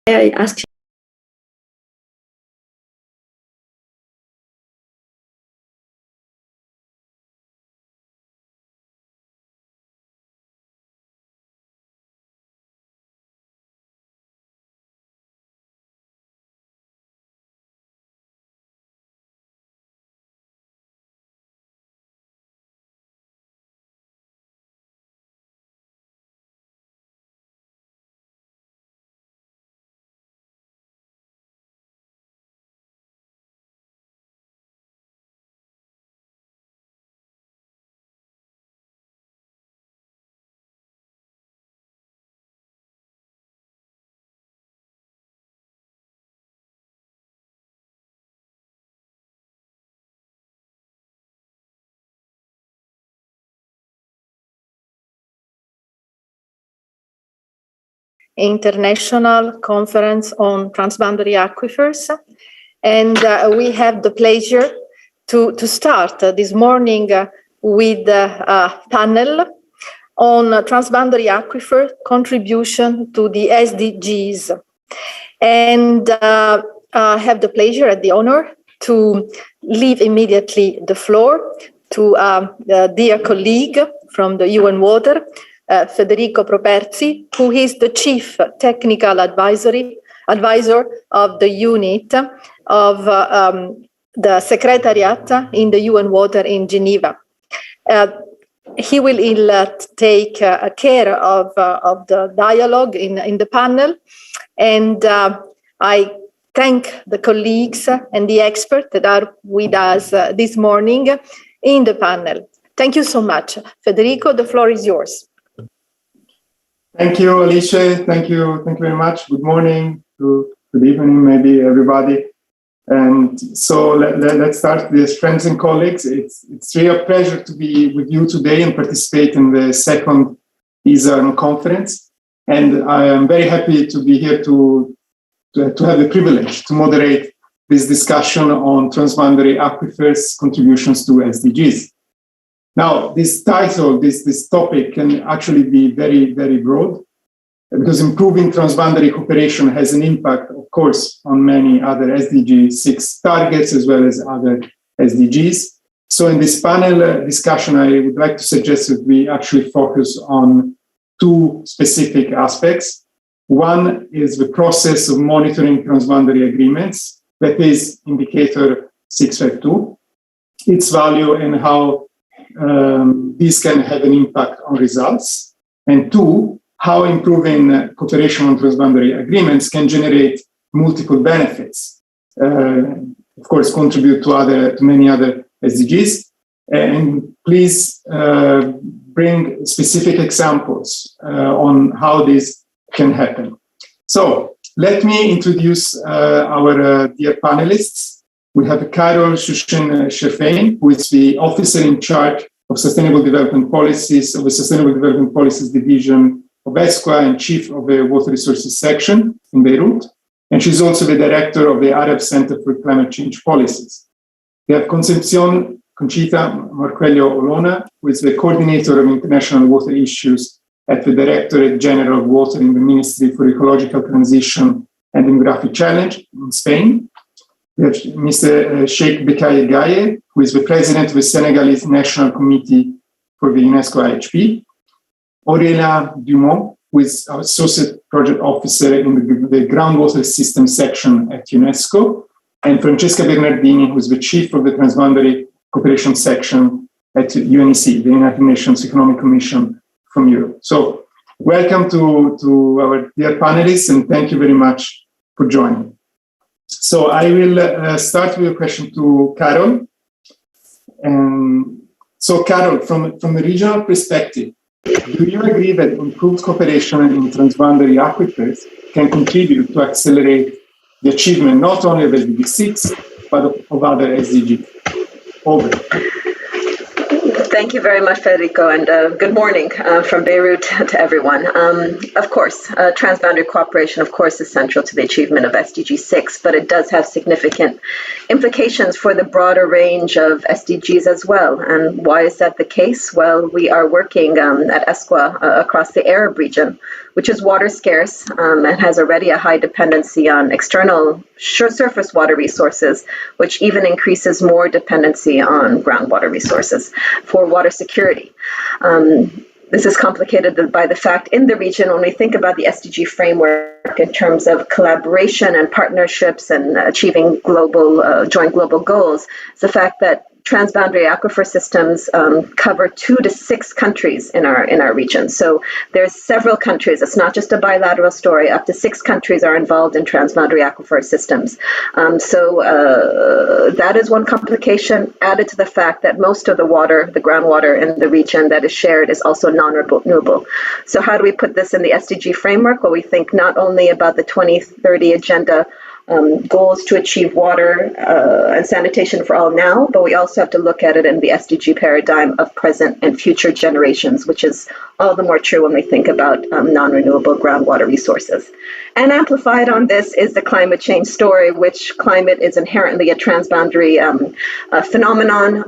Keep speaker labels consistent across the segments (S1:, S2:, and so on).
S1: I ask International Conference on Transboundary Aquifers. And we have the pleasure to start this morning with a panel on transboundary aquifer contribution to the SDGs. And I have the pleasure and the honor to leave immediately the floor to a dear colleague from the UN Water, Federico Properzi, who is the Chief Technical Advisor of the unit of the Secretariat in the UN Water in Geneva. He will take care of the dialogue in the panel, and I thank the colleagues and the experts that are with us this morning in the panel. Thank you so much. Federico, the floor is yours.
S2: Thank you, Alice. Thank you very much. Good morning, good evening, maybe everybody. And so let's start with friends and colleagues. It's really a pleasure to be with you today and participate in the second ESARN conference. And I am very happy to be here to have the privilege to moderate this discussion on transboundary aquifers contributions to SDGs. Now, this title, this topic can actually be very, very broad, because improving transboundary cooperation has an impact, of course, on many other SDG 6 targets as well as other SDGs. So in this panel discussion, I would like to suggest that we actually focus on two specific aspects. One is the process of monitoring transboundary agreements, that is indicator 652, its value and how this can have an impact on results. And two, how improving cooperation on transboundary agreements can generate multiple benefits. Of course, contribute to many other SDGs. And please bring specific examples on how this can happen. So let me introduce our dear panelists. We have Carol Shushin-Shefein, who is the officer in charge of Sustainable Development Policies of the Sustainable Development Policies Division of ESQA and chief of the Water Resources Section in Beirut. And she's also the director of the Arab Center for Climate Change Policies. We have Concepcion Conchita Marquello Olona, who is the coordinator of international water issues at the Directorate General of Water in the Ministry for Ecological Transition and Demographic Challenge in Spain. We have Mr. Sheikh Bekaye Gaye, who is the president of the Senegalese National Committee for the UNESCO IHP. Aurelia Dumont, who is our associate project officer in the groundwater system section at UNESCO. And Francesca Bernardini, who is the chief of the Transboundary Cooperation section at UNEC, the United Nations Economic Commission from Europe. So welcome to our dear panelists, and thank you very much for joining. So I will start with a question to Carol. So Carol, from the regional perspective, do you agree that improved cooperation in transboundary aquifers can contribute to accelerate the achievement not only of SDG 6, but of other SDGs? Over.
S3: Thank you very much, Federico, and good morning from Beirut to everyone. Of course, transboundary cooperation, of course, is central to the achievement of SDG 6, but it does have significant implications for the broader range of SDGs as well. And why is that the case? Well, we are working at ESQA across the Arab region which is water scarce and has already a high dependency on external surface water resources, which even increases more dependency on groundwater resources for water security. This is complicated by the fact in the region, when we think about the SDG framework in terms of collaboration and partnerships and achieving joint global goals, it's the fact that transboundary aquifer systems cover 2 to 6 countries in our region. So there's several countries. It's not just a bilateral story. Up to 6 countries are involved in transboundary aquifer systems. So that is one complication, added to the fact that most of the water, the groundwater in the region that is shared, is also non-renewable. So how do we put this in the SDG framework? Well, we think not only about the 2030 agenda goals to achieve water and sanitation for all now, but we also have to look at it in the SDG paradigm of present and future generations, which is all the more true when we think about non-renewable groundwater resources. And amplified on this is the climate change story, which climate is inherently a transboundary phenomenon.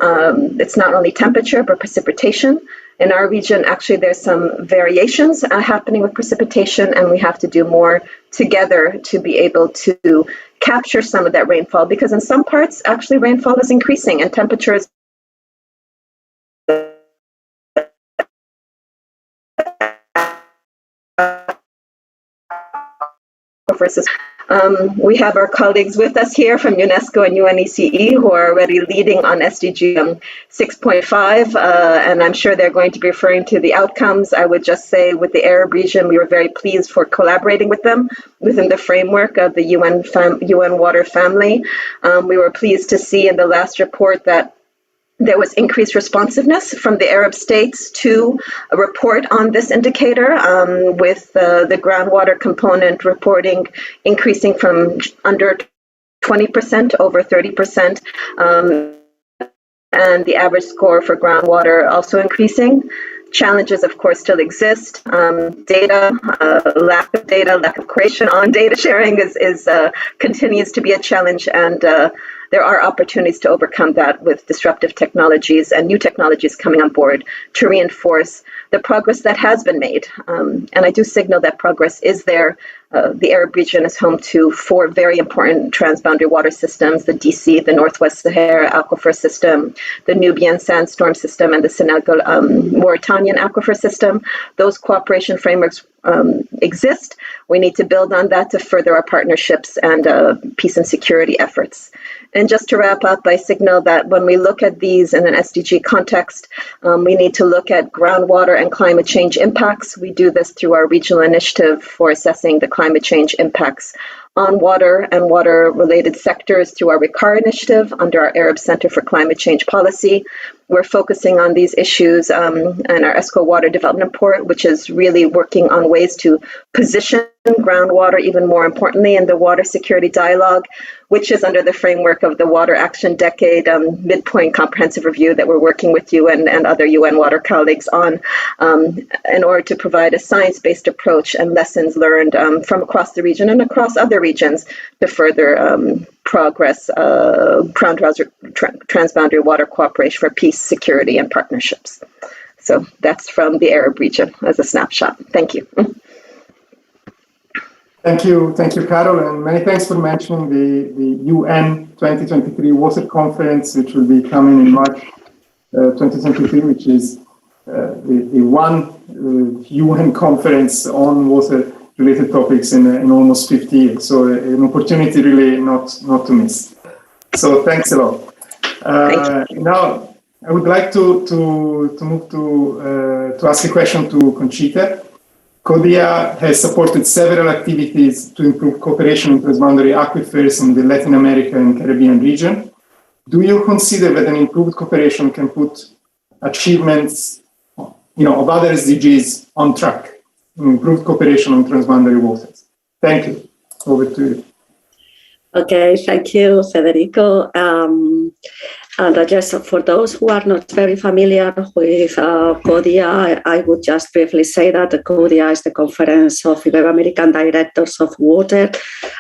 S3: It's not only temperature, but precipitation. In our region, actually, there's some variations happening with precipitation, and we have to do more together to be able to capture some of that rainfall, because in some parts, actually, rainfall is increasing and temperatures versus we have our colleagues with us here from UNESCO and UNECE who are already leading on SDG 6.5, and I'm sure they're going to be referring to the outcomes. I would just say with the Arab region, we were very pleased for collaborating with them within the framework of the UN Water Family. We were pleased to see in the last report that there was increased responsiveness from the Arab states to a report on this indicator, with the groundwater component reporting increasing from under 20% over 30%, and the average score for groundwater also increasing. Challenges, of course, still exist. Lack of creation on data sharing continues to be a challenge, and there are opportunities to overcome that with disruptive technologies and new technologies coming on board to reinforce the progress that has been made. And I do signal that progress is there. The Arab region is home to 4 very important transboundary water systems: the DC, the Northwest Sahara Aquifer System, the Nubian Sandstorm System, and the Senegal Mauritanian Aquifer System. Those cooperation frameworks exist. We need to build on that to further our partnerships and peace and security efforts. And just to wrap up, I signal that when we look at these in an SDG context, we need to look at groundwater and climate change impacts. We do this through our regional initiative for assessing the climate change impacts on water and water-related sectors through our RICAR initiative under our Arab Center for Climate Change Policy. We're focusing on these issues in our ESCO Water Development Report, which is really working on ways to position groundwater, even more importantly, in the water security dialogue, which is under the framework of the Water Action Decade midpoint comprehensive review that we're working with you and other UN water colleagues on, in order to provide a science-based approach and lessons learned from across the region and across other regions to further progress transboundary water cooperation for peace, security, and partnerships. So that's from the Arab region as a snapshot. Thank you.
S2: Thank you, Carol, and many thanks for mentioning the UN 2023 Water Conference, which will be coming in March 2023, which is the one UN conference on water-related topics in almost 50 years. So an opportunity really not to miss. So thanks a lot. Now, I would like to move to ask a question to Conchita. CODIA has supported several activities to improve cooperation in transboundary aquifers in the Latin America and Caribbean region. Do you consider that an improved cooperation can put achievements, of other SDGs on track? Improved cooperation on transboundary waters. Thank you. Over to you.
S4: Okay, thank you, Federico. And just for those who are not very familiar with CODIA, I would just briefly say that the CODIA is the Conference of Ibero-American Directors of Water,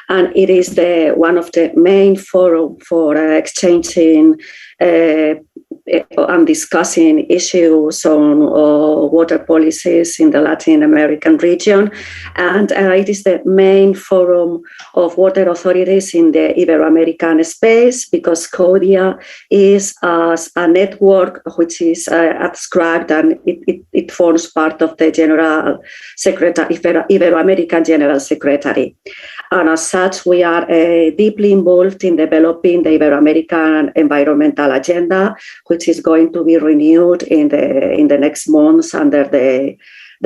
S4: and it is one of the main forums for exchanging I'm discussing issues on water policies in the Latin American region, and it is the main forum of water authorities in the Ibero-American space, because CODIA is a network which is adscribed, and it forms part of the General Secretary, Ibero-American General Secretary. And as such, we are deeply involved in developing the Ibero-American Environmental Agenda, which is going to be renewed in the next months under the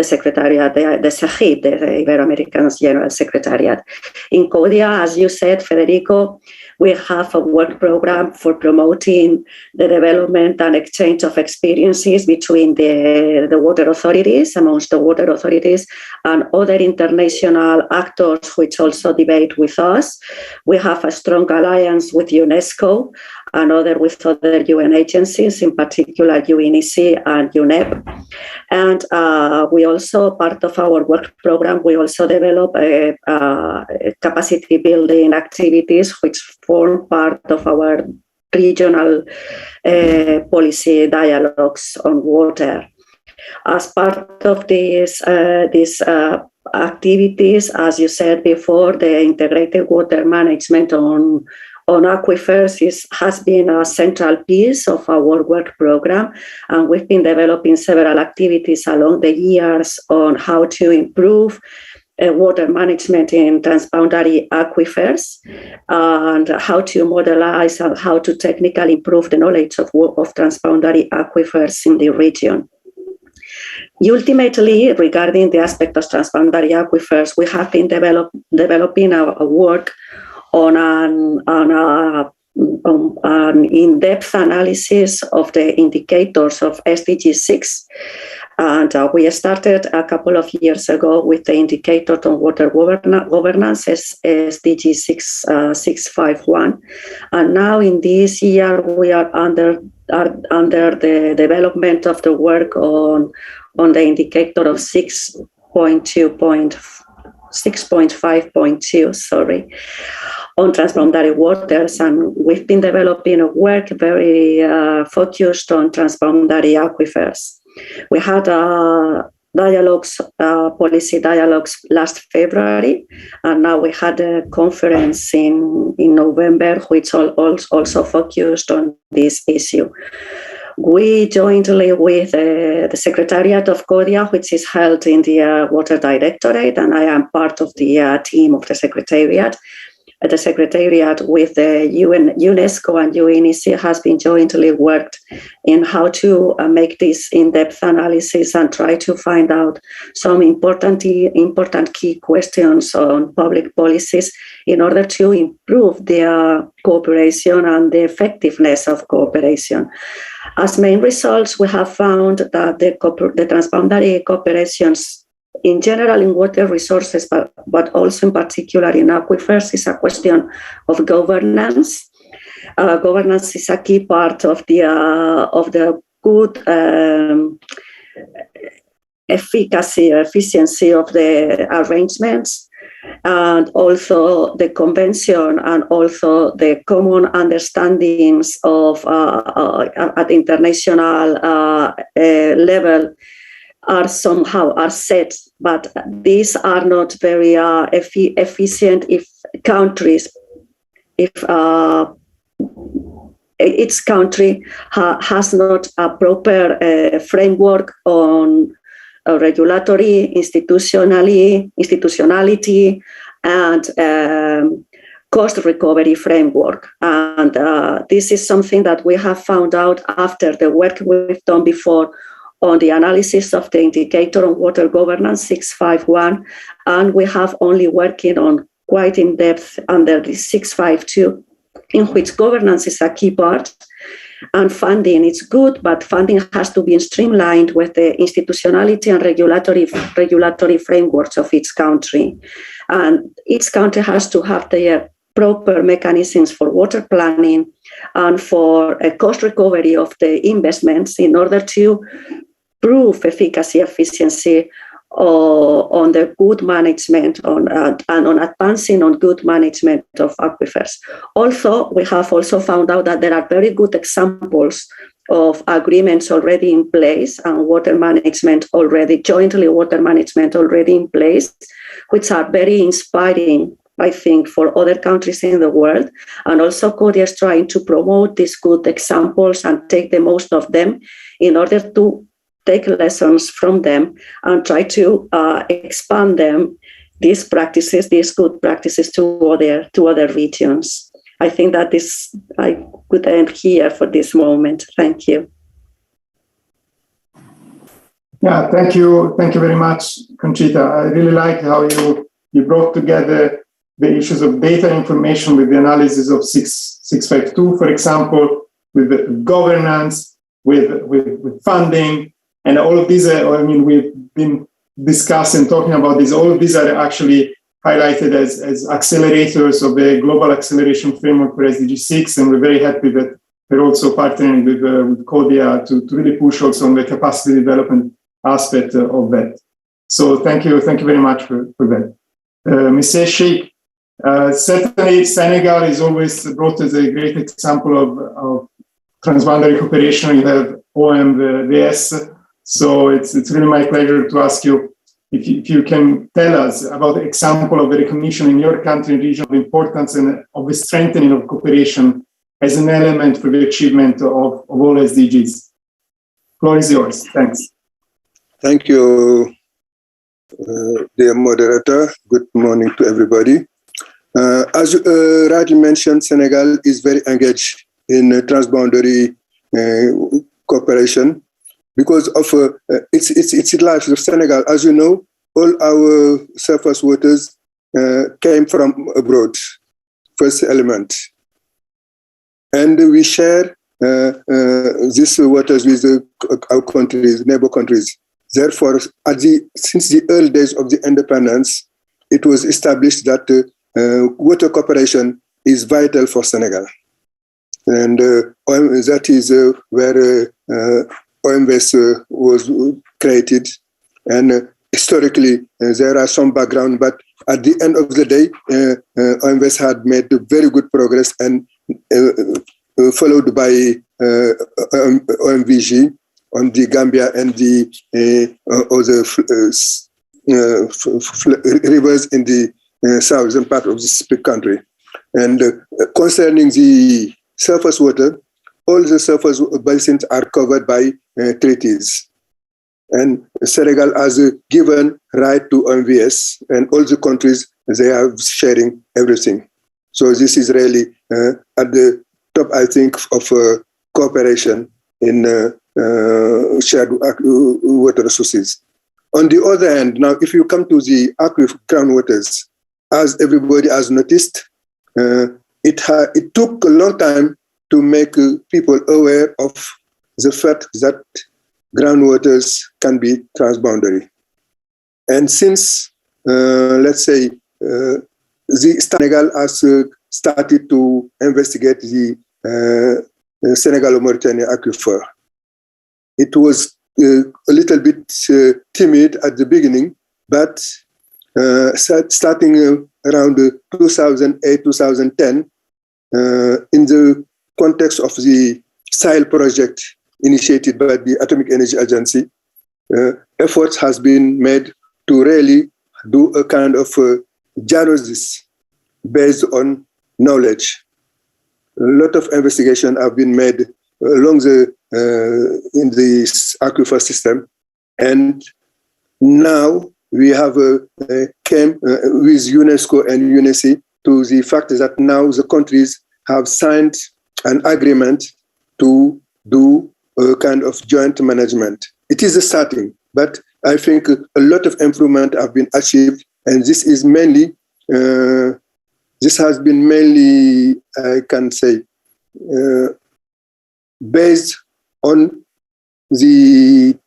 S4: Secretariat, the SAGIP, the Ibero-American General Secretariat. In CODIA, as you said, Federico, we have a work program for promoting the development and exchange of experiences between the water authorities, amongst the water authorities and other international actors which also debate with us. We have a strong alliance with UNESCO and with other UN agencies, in particular UNECE and UNEP. And we also, part of our work program, we also develop capacity building activities which form part of our regional policy dialogues on water. As part of these activities, as you said before, the integrated water management on aquifers has been a central piece of our work program, and we've been developing several activities along the years on how to improve water management in transboundary aquifers, and how to modelize and how to technically improve the knowledge of transboundary aquifers in the region. Ultimately, regarding the aspect of transboundary aquifers, we have been developing our work on an in-depth analysis of the indicators of SDG 6. And we started a couple of years ago with the indicator on water governance, SDG 651. And now in this year, we are under the development of the work on the indicator of 6.5.2, on transboundary waters, and we've been developing a work very focused on transboundary aquifers. We had policy dialogues last February, and now we had a conference in November, which also focused on this issue. We jointly with the Secretariat of CODIA, which is held in the Water Directorate, and I am part of the team of the Secretariat. The Secretariat with the UNESCO and UNECE has been jointly worked in how to make this in-depth analysis and try to find out some important key questions on public policies in order to improve their cooperation and the effectiveness of cooperation. As main results, we have found that the transboundary cooperations in general in water resources, but also in particular in aquifers, is a question of governance. Governance is a key part of the good efficiency of the arrangements, and also the convention and also the common understandings of at international level are set, but these are not very efficient if each country has not a proper framework on regulatory, institutionality, and cost recovery framework. And this is something that we have found out after the work we've done before on the analysis of the indicator on water governance 651, and we have only working on quite in depth under the 652, in which governance is a key part, and funding is good, but funding has to be streamlined with the institutionality and regulatory frameworks of each country. And each country has to have their proper mechanisms for water planning and for a cost recovery of the investments in order to prove efficacy on the good management and on advancing on good management of aquifers. Also, we have also found out that there are very good examples of agreements already in place and water management already in place, which are very inspiring, I think, for other countries in the world. And also CODIA is trying to promote these good examples and take the most of them in order to take lessons from them and try to expand them, these good practices to other regions. I think that I could end here for this moment. Thank you.
S2: Yeah, thank you very much, Conchita. I really like how you brought together the issues of data information with the analysis of 652, for example, with the governance, with funding, and all of these. We've been discussing, talking about these. All of these are actually highlighted as accelerators of the global acceleration framework for SDG 6, and we're very happy that we're also partnering with CODIA to really push also on the capacity development aspect of that. So thank you very much for that. Mr. Sheikh, certainly Senegal is always brought as a great example of transboundary cooperation. You have OMVS, so it's really my pleasure to ask you if you can tell us about the example of the recognition in your country and region of importance and of the strengthening of cooperation as an element for the achievement of all SDGs. Floor is yours. Thanks.
S5: Thank you, dear moderator. Good morning to everybody. As you rightly mentioned, Senegal is very engaged in transboundary cooperation because of its life of Senegal. As you know, all our surface waters came from abroad, first element. And we share these waters with our countries, neighbor countries. Therefore, since the early days of the independence, it was established that water cooperation is vital for Senegal. And that is where OMVS was created. And historically, there are some background, but at the end of the day, OMVS had made very good progress and followed by OMVG on the Gambia and the other rivers in the southern part of this big country. And concerning the surface water, all the surface basins are covered by treaties. And Senegal has a given right to OMVS, and all the countries, they are sharing everything. So this is really at the top, I think, of cooperation in shared water resources. On the other hand, now, if you come to the groundwaters, as everybody has noticed, it took a long time to make people aware of the fact that groundwaters can be transboundary. And since, let's say, the Senegal has started to investigate the Senegal-Mauritania aquifer, it was a little bit timid at the beginning, but starting around 2008, 2010, in the context of the Sahel project initiated by the Atomic Energy Agency, efforts has been made to really do a kind of diagnosis based on knowledge. A lot of investigation have been made along in the aquifer system, and now we have came with UNESCO and UNESC to the fact that now the countries have signed an agreement to do a kind of joint management. It is a starting, but I think a lot of improvement have been achieved, and this is mainly, this has been mainly, I can say, based on the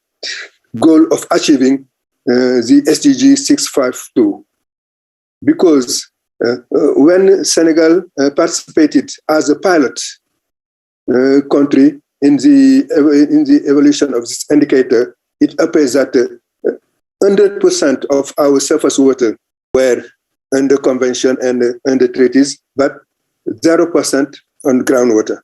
S5: goal of achieving the SDG 652. Because when Senegal participated as a pilot country in the evolution of this indicator, it appears that 100% of our surface water were under convention and under treaties, but 0% on groundwater.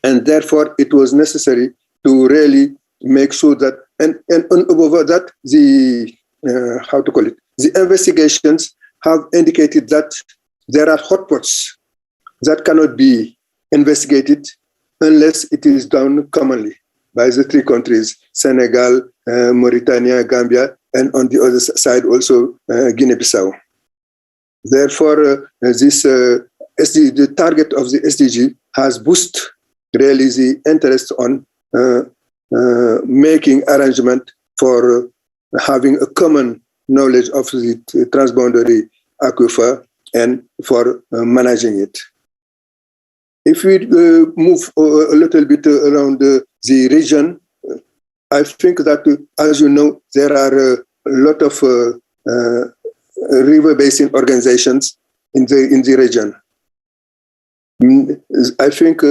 S5: And therefore, it was necessary to really make sure that, and over that, the investigations have indicated that there are hotspots that cannot be investigated unless it is done commonly by the three countries, Senegal, Mauritania, Gambia, and on the other side also Guinea-Bissau. Therefore, the target of the SDG has boosted really the interest on making arrangement for having a common knowledge of the transboundary aquifer and for managing it. If we move a little bit around the region, I think that, as you know, there are a lot of river basin organizations in the region. I think